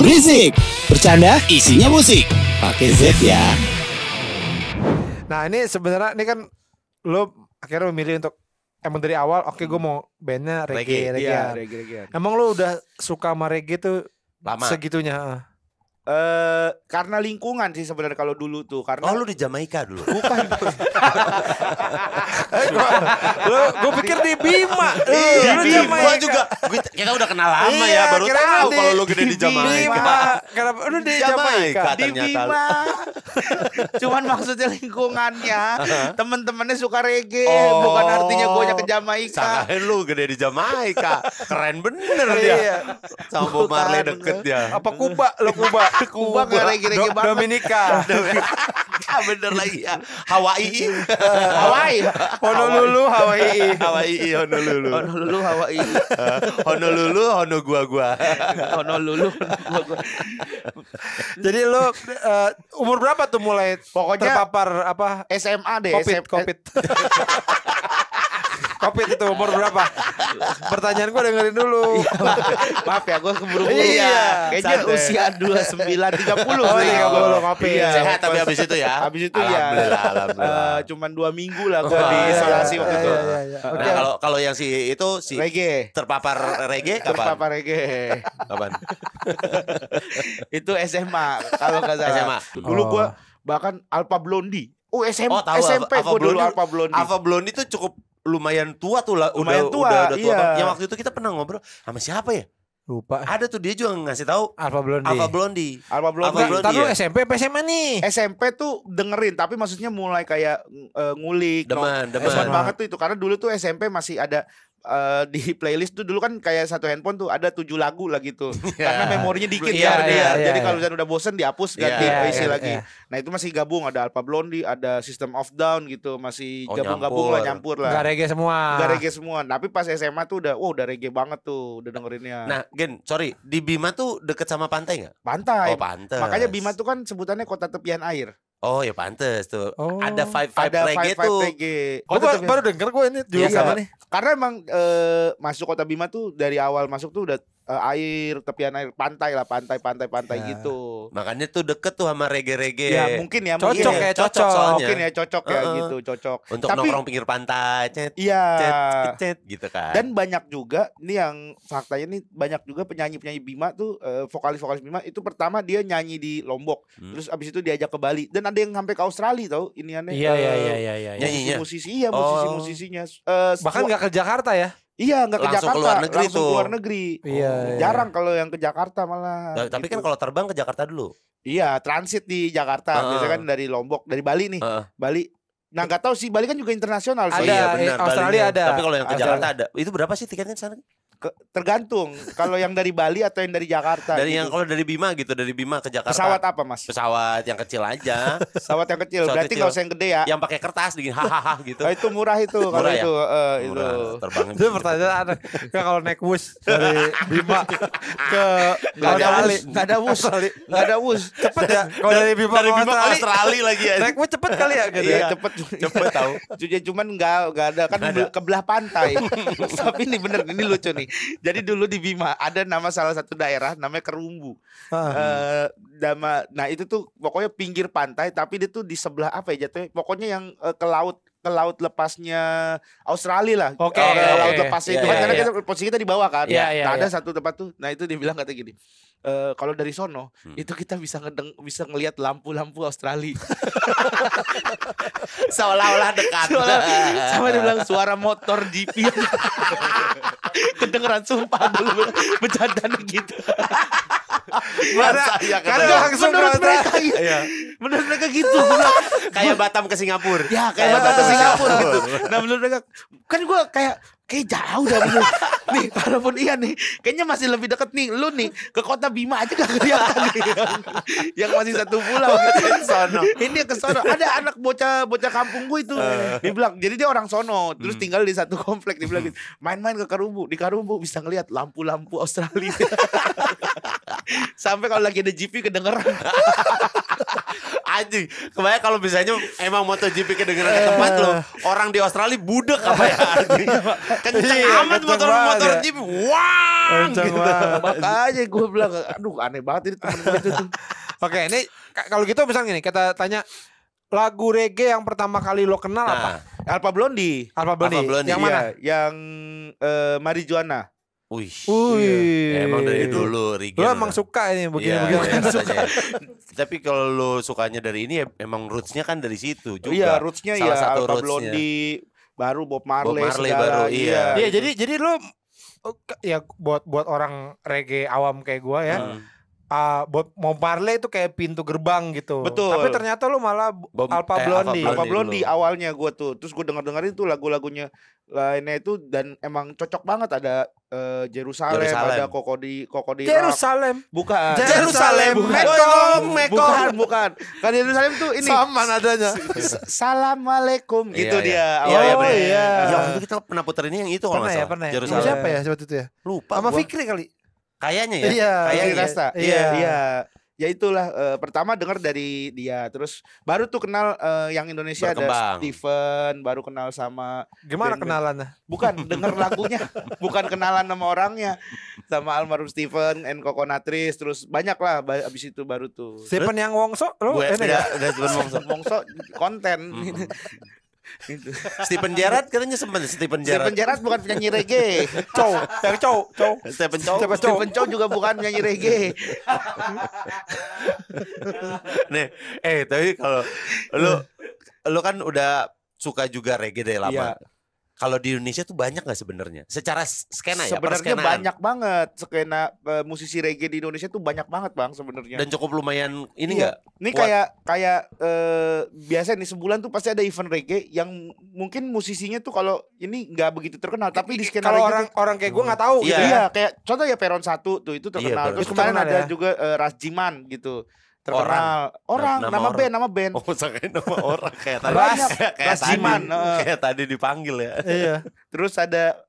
Berisik, bercanda isinya musik. Pakai Z ya. Nah ini sebenarnya ini kan lo akhirnya memilih untuk emang dari awal oke gue mau bandnya reggae. Iya, reggae. Emang lo udah suka sama reggae tuh Lama. segitunya? Karena lingkungan sih sebenarnya kalau dulu tuh karena Oh lu di Jamaika dulu. bukan Gue pikir di Bima. Iya, Lu gua juga. Kita udah kenal lama Iya, ya, baru kira tahu di- kalau lu gede di Bima. Jamaika. Kenapa lu di Jamaika. Jamaika? di ternyata. Bima. Cuman maksudnya lingkungannya teman-temannya suka reggae, Oh. bukan artinya gue ke Jamaika. Sangkain lu gede di Jamaika. Keren bener dia. Iya. Sama Bob Marley Bukan, deket dia. Apa Kuba? Lo Kuba? Kuba nggak reggae-reggae banget. Dominika. Bener lagi ya. Hawaii. Hawaii. Honolulu, Hawaii. Hawaii, Honolulu. Honolulu, Hawaii. Honolulu, Hono gua. Honolulu. Jadi lo umur berapa tuh mulai Pokoknya terpapar apa? SMA deh. Covid. Covid itu umur berapa? Pertanyaan gue dengerin dulu. Maaf ya, gue keburu-buru Iya. ya. Kayaknya Santai. usia 29, 30. Oh, sih. 30 Covid. Iya. Sehat tapi habis itu ya. Habis itu ya. Alhamdulillah. Cuman 2 minggu lah gue Oh, di iya, isolasi iya, waktu itu. iya. Oke. Nah kalau yang si Reggae. terpapar reggae kapan? Terpapar reggae. Kapan? Itu SMA kalau nggak salah. SMA. Dulu gue Oh. bahkan Alpha Blondie. SMP Alpha gue dulu Blondie. Alpha Blondie. Alpha Blondie itu cukup lumayan tua tuh lah. Lumayan tua, udah tua iya. banget. Yang waktu itu kita pernah ngobrol sama siapa ya? Lupa. Ada tuh dia juga ngasih tahu Alpha Blondie. Alpha Blondie. Alpha Blondie. Alpha Blondie. Ntar lu ya? SMP apa SMA nih? SMP tuh dengerin, tapi maksudnya mulai kayak ngulik. Demen. Demen banget tuh itu karena dulu tuh SMP masih ada di playlist tuh dulu kan kayak satu handphone tuh ada 7 lagu lah gitu. Karena memorinya dikit Iya, ya. iya, Jadi iya. kalau misalnya udah bosen dihapus ganti Iya, isi iya, lagi. iya. Nah itu masih gabung, ada Alpha Blondie, ada System of Down gitu, masih Oh, gabung-gabung lah, nyampur lah. Gak reggae semua. Gak reggae semua. Tapi pas SMA tuh udah reggae banget tuh, udah dengerinnya. Nah, Gen, sorry, di Bima tuh deket sama pantai nggak? Pantai. Oh, pantes. Makanya Bima tuh kan sebutannya kota tepian air. Oh, ya pantes tuh. Oh. Ada vibe Ada reggae vibe tuh. reggae. Gue baru denger gue ini juga Iya. sama nih. Karena emang masuk kota Bima tuh dari awal masuk tuh udah air, tepian air, pantai lah, pantai Ya. gitu. Makanya tuh deket tuh sama reggae-reggae. Ya mungkin ya, Cocok mungkin ya, ya. cocok. soalnya. Mungkin ya cocok ya Heeh. gitu, cocok. Untuk Tapi nongkrong pinggir pantai, cet, iya. gitu kan. Dan banyak juga ini yang faktanya nih banyak juga penyanyi-penyanyi Bima tuh vokalis-vokalis Bima itu pertama dia nyanyi di Lombok, terus abis itu diajak ke Bali dan ada yang sampai ke Australia tau ini aneh. Iya. Nyanyinya. Musisi iya, Oh. musisi-musisinya. Bahkan gak ke Jakarta ya? Iya nggak ke Langsung Jakarta, keluar negeri langsung tuh. keluar negeri. Iya. Jarang kalau yang ke Jakarta malah. Tapi gitu. kan kalau terbang ke Jakarta dulu. Iya transit di Jakarta, biasanya kan dari Lombok, dari Bali nih, Heeh. Bali. Nah nggak tahu sih Bali kan juga internasional. Ada, sih. iya benar. Australia Balinya. ada. Tapi kalau yang ke Australia. Jakarta ada. Itu berapa sih tiketnya sana? Tergantung kalau yang dari Bali atau yang dari Jakarta. Dari gitu. yang kalau dari Bima gitu, dari Bima ke Jakarta. Pesawat apa mas? Pesawat yang kecil aja. Pesawat yang kecil. Pesawat Berarti kecil. nggak usah yang gede ya. Yang pakai kertas bikin hahaha gitu. Oh, itu murah itu kalau Murah ya? itu. Murah, terbangnya. Itu pertanyaan aneh. Kan kalau naik bus dari Bima ke Nggak ada Australia. wus, nggak ada wus, nggak ada wus. Cepet ya? Kalau dari Bima Dari ke Bima ke Australia. Australia lagi ya. Naik bus cepet kali ya gitu Iya ya? cepet. Cepet tahu. Cuman nggak ada kan kebelah pantai. Tapi ini bener, ini lucu nih. Jadi dulu di Bima ada nama salah satu daerah namanya Kerumbu. Nah itu tuh pokoknya pinggir pantai tapi dia tuh di sebelah apa ya jatuhnya? Pokoknya yang ke laut lepasnya Australia lah. Oke, Laut oke. lepasnya Iya, itu kan iya, karena iya. kita posisi kita di bawah kan. Iya, iya, Nah, ada iya. satu tempat tuh. Nah itu dia bilang kata gini. Kalau dari sono itu kita bisa ngelihat lampu-lampu Australia. Seolah-olah dekat. Sama dia bilang suara motor GP. Kedengeran sumpah dulu bercandanya gitu. Masa ya Kan kedengeran. langsung Menurut ke mereka gitu. Iya. Menurut mereka gitu. Gua bilang, Kayak Batam ke Singapura. ya kayak Batam ke Singapura gitu. Nah menurut mereka kan gue kayak jauh dah bener. Nih walaupun iya nih kayaknya masih lebih deket nih lu nih ke kota Bima aja gak kelihatan nih. Yang masih satu pulau gitu. Sono. Ini ke sono ada anak bocah kampung gue itu. Dia bilang jadi dia orang sono terus tinggal di satu komplek. Dia bilang gitu, main-main ke Karumbu, di Karumbu bisa ngelihat lampu-lampu Australia. Sampai kalau lagi ada GP kedengeran. Anjing, kebayang kalau misalnya emang MotoGP kedengeran ke tempat lo, orang di Australia budek apa ya? Kenceng amat kenceng motor banget ya. GP. Wah, Kenceng gitu. banget. Makanya gue bilang, aduh aneh banget ini temen gue itu tuh. Oke, ini kalau gitu misalnya gini, kita tanya lagu reggae yang pertama kali lo kenal apa? Alpha Blondy. Alpha Blondy. Alpha Blondy, Yang mana? Iya, yang Marijuana. Wih, Wih. ya, emang dari dulu Rigen. Lo emang suka ini begini-begini Iya, kan? katanya. Tapi kalau lo sukanya dari ini ya emang rootsnya kan dari situ juga. Iya, rootsnya Salah ya satu Alpha rootsnya. Blondy, baru Bob Marley, Bob Marley segala. baru, iya. Iya, jadi lo ya buat orang reggae awam kayak gua ya. Buat Bob Marley itu kayak pintu gerbang gitu. Betul. Tapi ternyata lo malah Alpha Blondy. Alpha Blondy dulu. awalnya gue tuh. Terus gue dengerin tuh lagu-lagunya lainnya itu dan emang cocok banget. Ada Jerusalem, Jerusalem. ada Kokodi Rock. Jerusalem. Bukan. Jerusalem, Bukan. Mekong. Bukan. Kan Jerusalem tuh ini. Sama nadanya. Assalamualaikum gitu Iya, dia. Iya, iya, Oh, bener. iya. Ya, waktu itu kita pernah puterin yang itu kalau Pernah nggak ya, salah. pernah ya. Jerusalem. Sama siapa ya sebut itu ya? Lupa Sama gua. Fikri kali. Kayaknya ya. Iya. Kayaknya. Fikri Rasta. Iya. Iya. Ya itulah pertama denger dari dia. Terus baru tuh kenal yang Indonesia ada Berkembang. Steven, baru kenal sama Gimana band-band. kenalannya? Bukan denger lagunya, bukan kenalan sama orangnya. Sama almarhum Steven and Coconutris, terus banyak lah abis itu baru tuh. Stephen yang Wongso lo Gue ini ya? udah Stephen Wongso. Mongso konten. Itu. Stephen Gerrard katanya sempat Stephen Stephen Gerrard. Gerrard bukan penyanyi reggae. Chow, yang Chow. Stephen Chow. Stephen Chow juga bukan penyanyi reggae. Nih, tapi kalau lu kan udah suka juga reggae dari lama. Iya. Kalau di Indonesia tuh banyak nggak sebenarnya? Secara skena ya, Sebenarnya perskenaan. banyak banget skena musisi reggae di Indonesia tuh banyak banget bang sebenarnya. Dan cukup lumayan ini Iya. enggak? Ini kayak biasa nih sebulan tuh pasti ada event reggae yang mungkin musisinya tuh kalau ini nggak begitu terkenal tapi di skena Kalau reggae orang kayak gue nggak tahu Iya. gitu ya. iya kayak contoh ya Peron 1 tuh itu terkenal. Iya, Peron Terus satu. kemarin Terkenal ada ya. juga Ras Jiman gitu. Terkenal. Nama Nama orang. band. Oh, sangkain nama orang kayak tadi. Banyak. kayak Ras tadi. Jiman, Kayak tadi dipanggil ya. Iya. Terus ada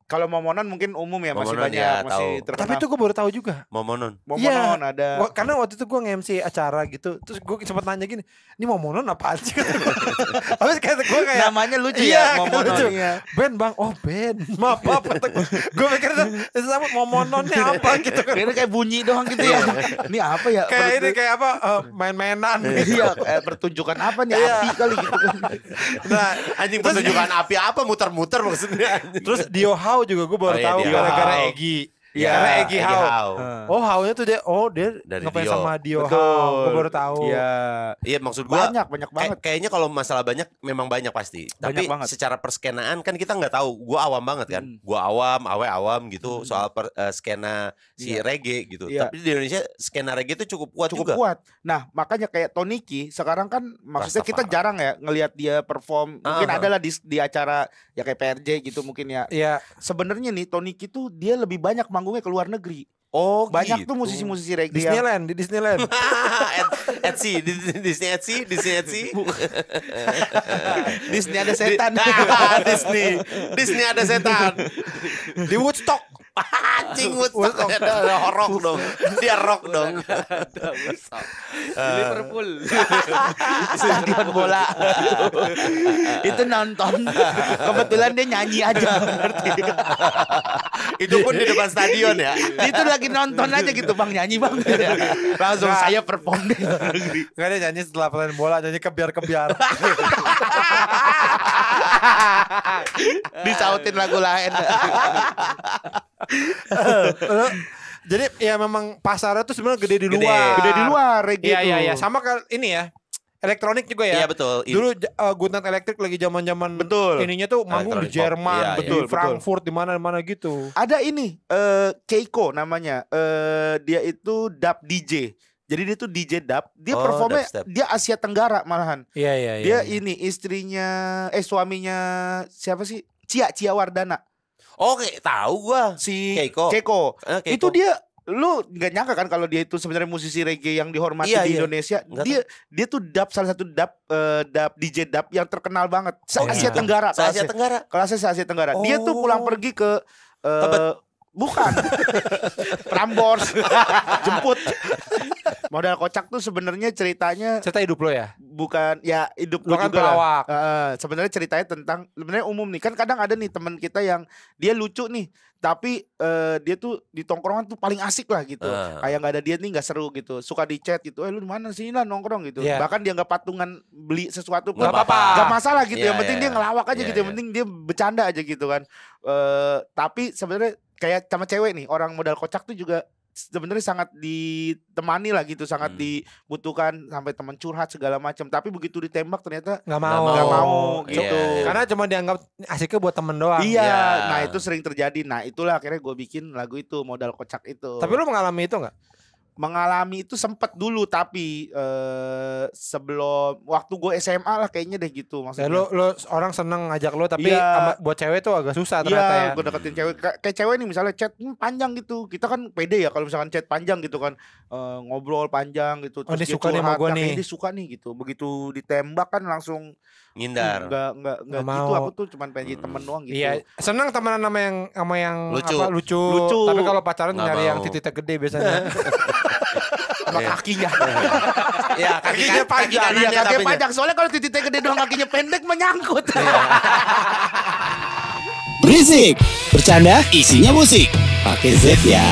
kalau Momonon mungkin umum ya masih Momonon banyak ya, masih tahu. terkenal. Tapi itu gue baru tahu juga. Momonon. Momonon ada. Karena waktu itu gue nge-MC acara gitu. Terus gue sempat nanya gini, ini Momonon apaan sih? Habis kata gue kayak Namanya lucu iya, ya Momonon. lucu. Iya. band bang, oh band. Maaf. Gue pikir itu sama Momononnya apa gitu kan. Kayaknya kayak bunyi doang gitu ya. Ini apa ya? Kayak ini kayak apa main-mainan gitu. Iya, pertunjukan apa nih? Iya. Api kali gitu kan. Nah, Anjing pertunjukan api apa muter-muter maksudnya. terus Dio How juga gue baru Oh, iya, tahu Dio gara-gara How. Egi. Iya, Karena Egi Egi How. How. Oh How-nya tuh dia Dari ngefans Dio. sama Dio Betul. How. Gue baru tahu. Iya. Iya maksud gua Banyak banget. kayaknya kalau masalah banyak memang banyak pasti. Banyak Tapi banget. secara perskenaan kan kita nggak tahu. Gua awam banget kan. Gua awam, Awe awam gitu soal skena si Iya. reggae gitu. Iya. Tapi di Indonesia skena reggae itu cukup kuat Cukup juga. kuat. Nah, makanya kayak Toniki sekarang kan maksudnya kita Rastafari. jarang ya ngelihat dia perform. Mungkin Ah. adalah di acara ya kayak PRJ gitu mungkin ya. Iya. Sebenarnya nih Toniki tuh dia lebih banyak manggungnya ke luar negeri. Oh Banyak gitu. tuh musisi-musisi reggae yang Di Disneyland. Etsy, Disney Etsy. Disney ada setan. Disney ada setan. Di Woodstock. Anjing Woodstock ada rock dong. Dia rock dong. Liverpool. Stadion bola. Itu nonton. Kebetulan dia nyanyi aja. Ngerti? Itu pun di depan stadion ya. Itu lagi nonton aja gitu bang nyanyi bang. Langsung Nggak. saya perform deh. Gak ada nyanyi setelah pertandingan bola, nyanyi kebiar-kebiar. Disautin lagu lain. Jadi ya memang pasarnya tuh sebenarnya gede di Gede. luar. Gede di luar reggae Iya tuh. iya. Sama kayak ini ya. Elektronik juga ya. Iya betul. Dulu Good Night Electric lagi zaman-zaman Betul. ininya tuh manggung di Electronic pop. Jerman, Iya, di iya. Betul, Frankfurt, di mana-mana gitu. Ada ini Keiko namanya. Dia itu dub DJ. Jadi dia tuh DJ dub. Dia Oh, performnya dubstep. dia Asia Tenggara malahan. Iya iya iya. Dia ini istrinya suaminya siapa sih? Cia Wardana. Oke, tahu gua. Si Keiko. Keiko. Keiko. Itu dia lu nggak nyangka kan kalau dia itu sebenarnya musisi reggae yang dihormati Iya, di iya. Indonesia. Nggak Dia tuh salah satu DJ dub yang terkenal banget se Oh, Asia iya. Tenggara. Se Asia Tenggara. Kelasnya se Asia Tenggara. Dia tuh Oh. pulang pergi ke Tebet. Bukan. Prambors. Jemput. Modal kocak tuh sebenarnya ceritanya Cerita hidup lo ya? bukan ya hidup Lo gue kan juga lah. pelawak. Sebenarnya ceritanya tentang sebenarnya umum nih. Kan kadang ada nih teman kita yang dia lucu nih, tapi dia tuh di tongkrongan tuh paling asik lah gitu. Kayak nggak ada dia nih nggak seru gitu. Suka di chat gitu. Lu di mana sih lah nongkrong gitu. Iya. Bahkan dia nggak patungan beli sesuatu pun Nggak apa-apa. nggak masalah gitu. Iya, Yang penting iya. dia ngelawak aja Iya, gitu. Yang iya. penting dia bercanda aja gitu kan. Tapi sebenarnya kayak sama cewek nih, orang modal kocak tuh juga sebenarnya sangat ditemani lah gitu, sangat dibutuhkan sampai teman curhat segala macam. Tapi begitu ditembak ternyata Nggak mau. nggak mau Iya, gitu. iya. Karena cuma dianggap asiknya buat temen doang. Iya, Iya. nah itu sering terjadi. Nah itulah akhirnya gue bikin lagu itu, modal kocak itu. Tapi lu mengalami itu nggak? Mengalami itu sempet dulu, tapi sebelum waktu gue SMA lah kayaknya deh gitu Ya, maksudnya. lu orang seneng ngajak lu tapi Iya. buat cewek tuh agak susah ternyata ya. Iya, gue deketin cewek. Kayak cewek nih misalnya chat panjang gitu. Kita kan pede ya kalau misalkan chat panjang gitu kan, ngobrol panjang gitu. Oh, dia suka nih curhat, sama gua nah, nih. kayaknya dia suka nih gitu. Begitu ditembak kan langsung Ngindar. Enggak Nggak gitu. mau. Aku tuh cuman pengen jadi temen doang gitu. Iya, seneng temenan sama yang Lucu. apa, lucu. Lucu. Tapi kalau pacaran Nggak nyari yang mau. titiknya gede biasanya. Sama Iya. kakinya. Iya, Kakinya panjang. kanannya Iya, kakinya tapi- panjang. Soalnya kalau titiknya gede doang kakinya pendek menyangkut. Berisik, bercanda isinya musik. Pakai Z ya.